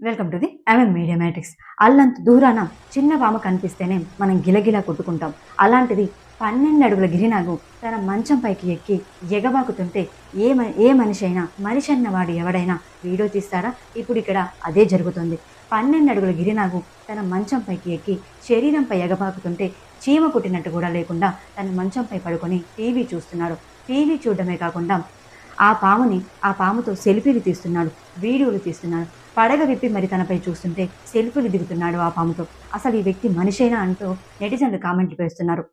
Welcome to the MM media matrix. అల్లంత దూరాన చిన్న పాము కనిపిస్తేనే మనం గిలగిలా కొట్టుకుంటాం. అలాంటిది 12 అడుగుల గిరినాగు తన మంచం పైకి ఎక్కి ఎగబాకుతుంటే ఏ మనిషి అయినా, మనిషి అన్నవాడు ఎవడైనా వీడియో తీస్తారా? ఇప్పుడు ఇక్కడ అదే జరుగుతుంది. 12 అడుగుల గిరినాగు తన మంచం పైకి ఎక్కి శరీరంపై ఎగబాకుతుంటే చీమ కుట్టినట్టు కూడా లేకుండా తన మంచంపై పడుకొని టీవీ చూస్తున్నాడు. టీవీ చూడడమే కాకుండా ఆ పాముతో సెల్ఫీలు తీస్తున్నాడు, వీడియోలు తీస్తున్నాడు. పడగ విప్పి మరి తనపై చూస్తుంటే సెల్ఫీలు దిగుతున్నాడు ఆ పాముతో. అసలు ఈ వ్యక్తి మనిషేనా అంటూ నెటిజన్లు కామెంట్లు వేస్తున్నారు.